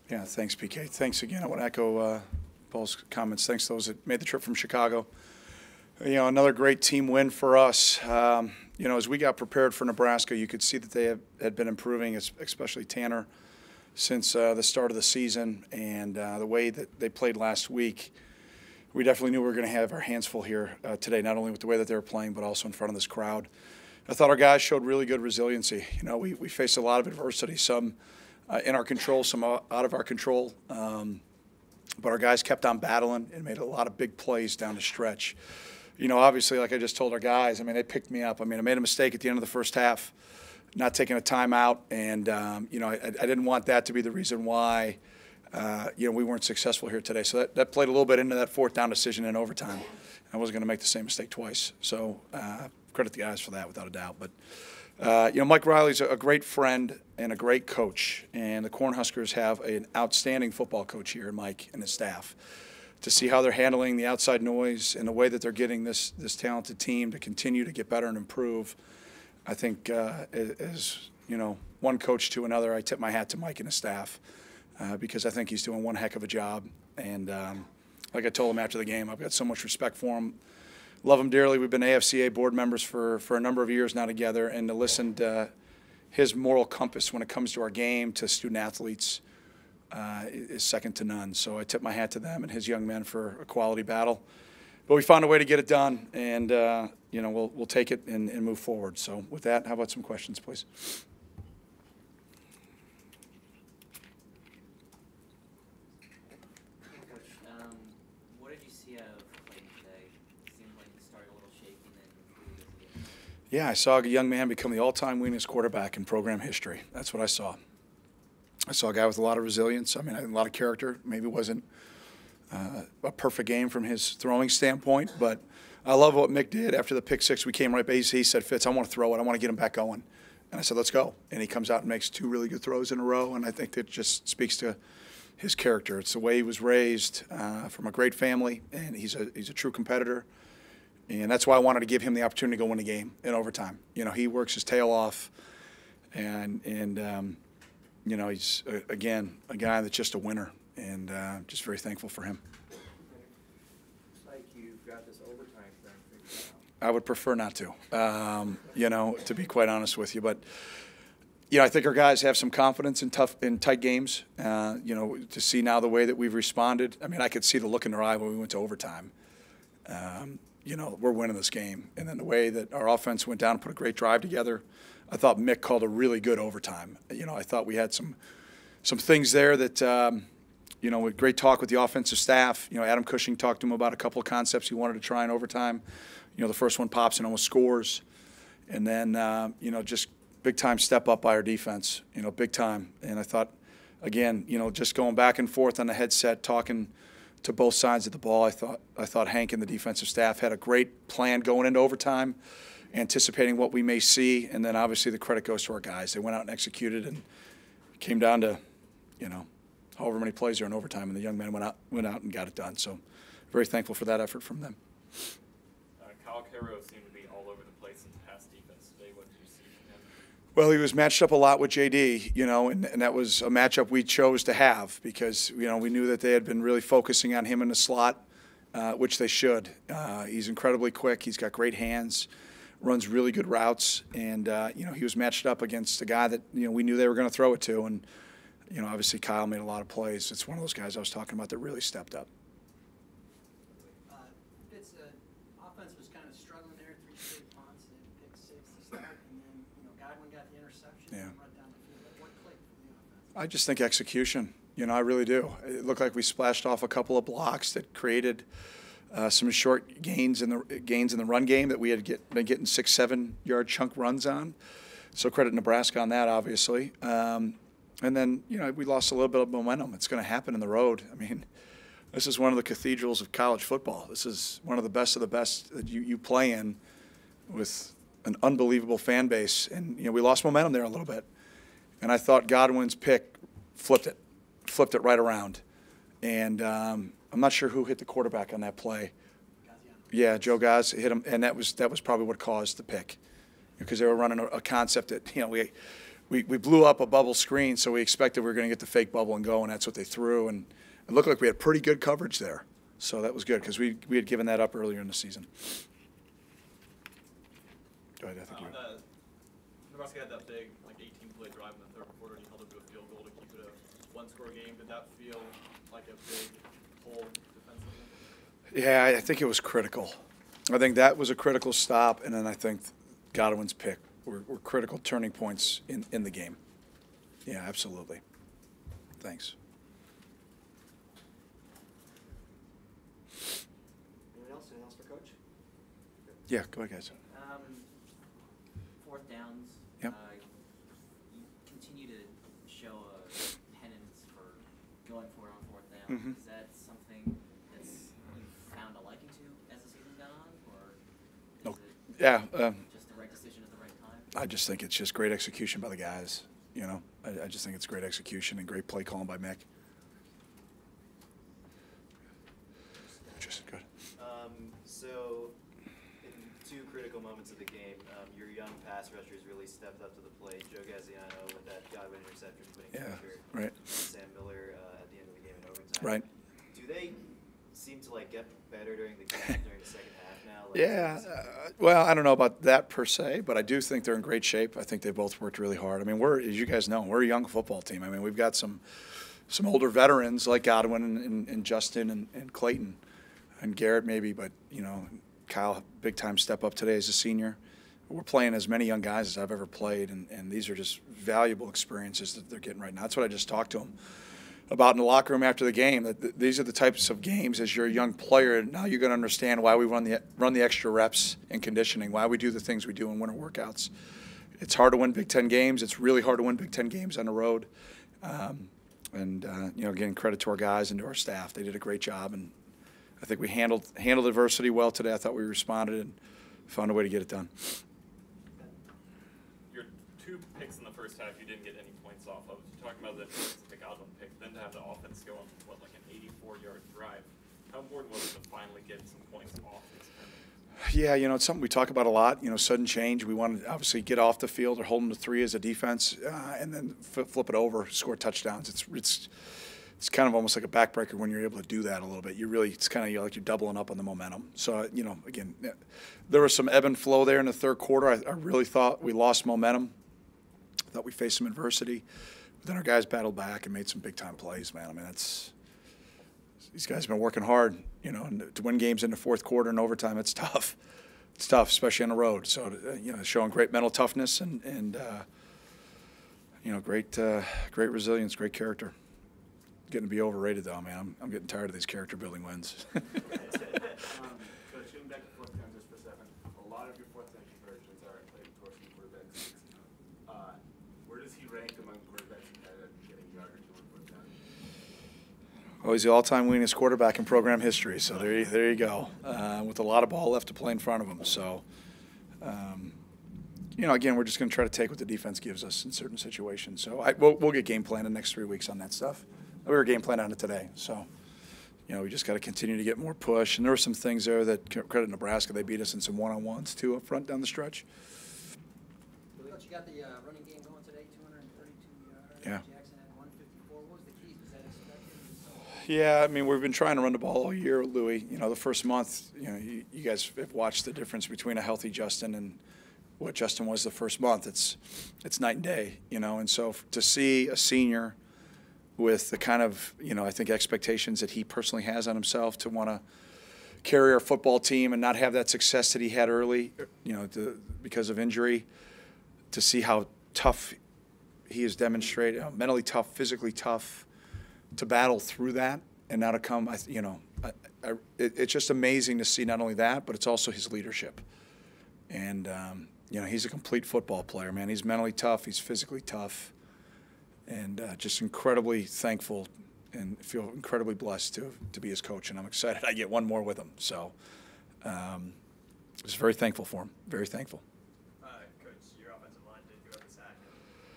Yeah, thanks, PK. Thanks again. I want to echo Paul's comments. Thanks to those that made the trip from Chicago. Another great team win for us. As we got prepared for Nebraska, you could see that they had been improving, especially Tanner, since the start of the season. And the way that they played last week, we definitely knew we were going to have our hands full here today, not only with the way that they were playing, but also in front of this crowd. I thought our guys showed really good resiliency. We faced a lot of adversity, some in our control, some out of our control. But our guys kept on battling and made a lot of big plays down the stretch. Obviously, like I just told our guys, they picked me up. I made a mistake at the end of the first half, not taking a timeout. And, I didn't want that to be the reason why, we weren't successful here today. So that played a little bit into that fourth down decision in overtime. I wasn't going to make the same mistake twice. So credit the guys for that, without a doubt. But, Mike Riley's a great friend and a great coach. And the Cornhuskers have an outstanding football coach here, Mike, and his staff. To see how they're handling the outside noise and the way that they're getting this talented team to continue to get better and improve, I think as one coach to another, I tip my hat to Mike and his staff because I think he's doing one heck of a job. And like I told him after the game, I've got so much respect for him. Love him dearly. We've been AFCA board members for a number of years now together, and to listen to his moral compass when it comes to our game, to student athletes, is second to none. So I tip my hat to them and his young men for a quality battle. But we found a way to get it done, and we'll take it and move forward. So with that, how about some questions, please? Coach, what did you see out of Clayton today? It seemed like he started a little shaky and then improved as the game. Yeah, I saw a young man become the all-time winningest quarterback in program history. That's what I saw. I saw a guy with a lot of resilience. a lot of character. Maybe wasn't a perfect game from his throwing standpoint, but I love what Mick did after the pick six. We came right back. He said, "Fitz, I want to throw it. I want to get him back going." And I said, "Let's go." And he comes out and makes two really good throws in a row, and I think that just speaks to his character. It's the way he was raised from a great family, and he's a true competitor. And that's why I wanted to give him the opportunity to go win the game in overtime. He works his tail off, and he's, again, a guy that's just a winner, and just very thankful for him. Looks like you've got this overtime thing figured out. I would prefer not to be quite honest with you. But, I think our guys have some confidence in tight games. To see now the way that we've responded. I could see the look in their eye when we went to overtime. We're winning this game. And then the way that our offense went down and put a great drive together, I thought Mick called a really good overtime. I thought we had some things there that, with great talk with the offensive staff. Adam Cushing talked to him about a couple of concepts he wanted to try in overtime. The first one pops and almost scores. And then, just big-time step up by our defense, big time. And I thought, again, just going back and forth on the headset, talking to both sides of the ball, I thought Hank and the defensive staff had a great plan going into overtime, anticipating what we may see, and then obviously the credit goes to our guys. They went out and executed, and it came down to, however many plays are in overtime, and the young men went out and got it done. So very thankful for that effort from them. Kyle Caro seemed to be all over the place in the pass defense today. What did you see from him? Well, he was matched up a lot with JD, and that was a matchup we chose to have because, we knew that they had been really focusing on him in the slot, which they should. He's incredibly quick. He's got great hands. Runs really good routes, and he was matched up against a guy that we knew they were going to throw it to, and obviously Kyle made a lot of plays. It's one of those guys I was talking about that really stepped up. It's offense was kind of struggling there, 3 straight punts and pick 6 to start, and then Godwin got the interception and right down the field. But what clicked for the offense? I just think execution. I really do. It looked like we splashed off a couple of blocks that created some short gains in the run game that we had been getting 6-7 yard chunk runs on. So credit Nebraska on that, obviously. And then we lost a little bit of momentum. It's going to happen in the road. This is one of the cathedrals of college football. This is one of the best that you play in, with an unbelievable fan base. And we lost momentum there a little bit. And I thought Godwin's pick flipped it right around. And I'm not sure who hit the quarterback on that play. Yeah, Joe Gaz hit him, and that was probably what caused the pick, because they were running a concept that we blew up a bubble screen, so we expected we were going to get the fake bubble and go, and that's what they threw. And it looked like we had pretty good coverage there. So that was good because we had given that up earlier in the season. Go ahead, I think Nebraska had that big, like 18-play drive in the third quarter, and you held it to a field goal to keep it a one-score game. Did that feel like a big pull defensively? Yeah, I think it was critical. I think that was a critical stop, and then I think Godwin's pick were critical turning points in the game. Yeah, absolutely. Thanks. Anyone else? Anything else for Coach? Yeah, go ahead, guys. Fourth downs. Yep. You continue to show a penance for going for it on fourth down. Mhm. Is that something that's you've found a liking to as the season's gone on, or is No. it Yeah. just the right decision at the right time? I just think it's just great execution by the guys. You know, I just think it's great execution and great play calling by Mick. Just good. So, in two critical moments of the game, your young pass rushers really stepped up to the plate. Joe Gaziano with that Godwin interception, putting pressure. Right. Sam Miller at the end of the game in overtime. Right. Do they seem to get better during the game, during the second half now? Yeah. Well, I don't know about that per se, but I do think they're in great shape. I think they both worked really hard. I mean, as you guys know, we're a young football team. I mean, we've got some older veterans like Godwin and Justin and Clayton and Garrett maybe, but, Kyle, big-time step up today as a senior. We're playing as many young guys as I've ever played, and these are just valuable experiences that they're getting right now. That's what I just talked to them about in the locker room after the game, that these are the types of games as you're a young player. Now you're going to understand why we run the extra reps in conditioning, why we do the things we do in winter workouts. It's hard to win Big Ten games. It's really hard to win Big Ten games on the road. Getting credit to our guys and to our staff. They did a great job, and I think we handled adversity well today. I thought we responded and found a way to get it done. Your two picks in the first half, you didn't get any points off of. You're talking about the Godwin pick, then to have the offense go on like an 84-yard drive. How important was it to finally get some points off this time? Yeah, it's something we talk about a lot. Sudden change. We want to obviously get off the field or hold them to 3 as a defense, and then flip it over, score touchdowns. It's kind of almost like a backbreaker when you're able to do that a little bit. It's kind of like you're doubling up on the momentum. So, again, there was some ebb and flow there in the third quarter. I really thought we lost momentum. I thought we faced some adversity. But then our guys battled back and made some big-time plays, man. I mean, these guys have been working hard, and to win games in the fourth quarter and overtime, it's tough. It's tough, especially on the road. So, showing great mental toughness and great resilience, great character. Getting to be overrated, though, man. I'm getting tired of these character-building wins. Coach, getting back to fourth down just for a second, a lot of your fourth down conversions are played towards the quarterback six. Where does he rank among quarterbacks at getting yard or 2 on fourth down? Oh, he's the all-time winningest quarterback in program history. So there you go. With a lot of ball left to play in front of him. So, again, we're just going to try to take what the defense gives us in certain situations. So we'll get game plan in the next 3 weeks on that stuff. We were game plan on it today. So, we just got to continue to get more push. And there were some things there that credit Nebraska. They beat us in some one-on-ones, too, up front down the stretch. Coach, you got the running game going today, 232 yards. Yeah. Jackson had 154. What was the keys? Was that expected? Yeah, I mean, we've been trying to run the ball all year, Louis. The first month, you guys have watched the difference between a healthy Justin and what Justin was the first month. It's night and day, And so to see a senior with the kind of, I think expectations that he personally has on himself to want to carry our football team and not have that success that he had early, because of injury, to see how tough he has demonstrated, mentally tough, physically tough, to battle through that and now to come, it's just amazing to see not only that, but it's also his leadership. And, he's a complete football player, man. He's mentally tough. He's physically tough. And just incredibly thankful and feel incredibly blessed to be his coach. And I'm excited I get one more with him. So just very thankful for him. Very thankful. Coach, your offensive line did give up a sack.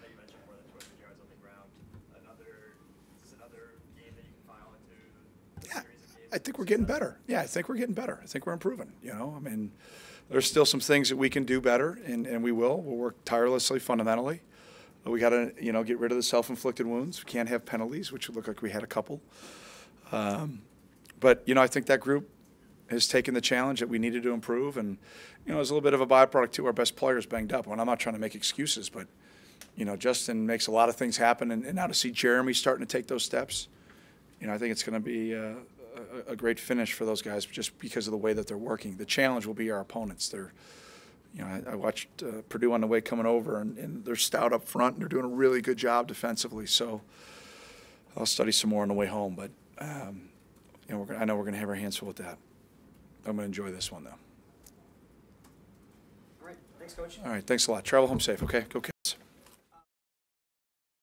And you mentioned more than 200 yards on the ground. Is this another game that you can file into the series of games? I think we're getting better. Yeah, I think we're getting better. I think we're improving. I mean, there's still some things that we can do better, and we will. We'll work tirelessly, fundamentally. We got to, get rid of the self-inflicted wounds. We can't have penalties, which would look like we had a couple. But, I think that group has taken the challenge that we needed to improve. And, it was a little bit of a byproduct, too. Our best players banged up. And I'm not trying to make excuses, but, Justin makes a lot of things happen. And now to see Jeremy starting to take those steps, I think it's going to be a great finish for those guys just because of the way that they're working. The challenge will be our opponents. They're, I watched Purdue on the way coming over, and they're stout up front, and they're doing a really good job defensively. So I'll study some more on the way home. But, I know we're going to have our hands full with that. I'm going to enjoy this one, though. All right, thanks, Coach. All right, thanks a lot. Travel home safe, okay? Go.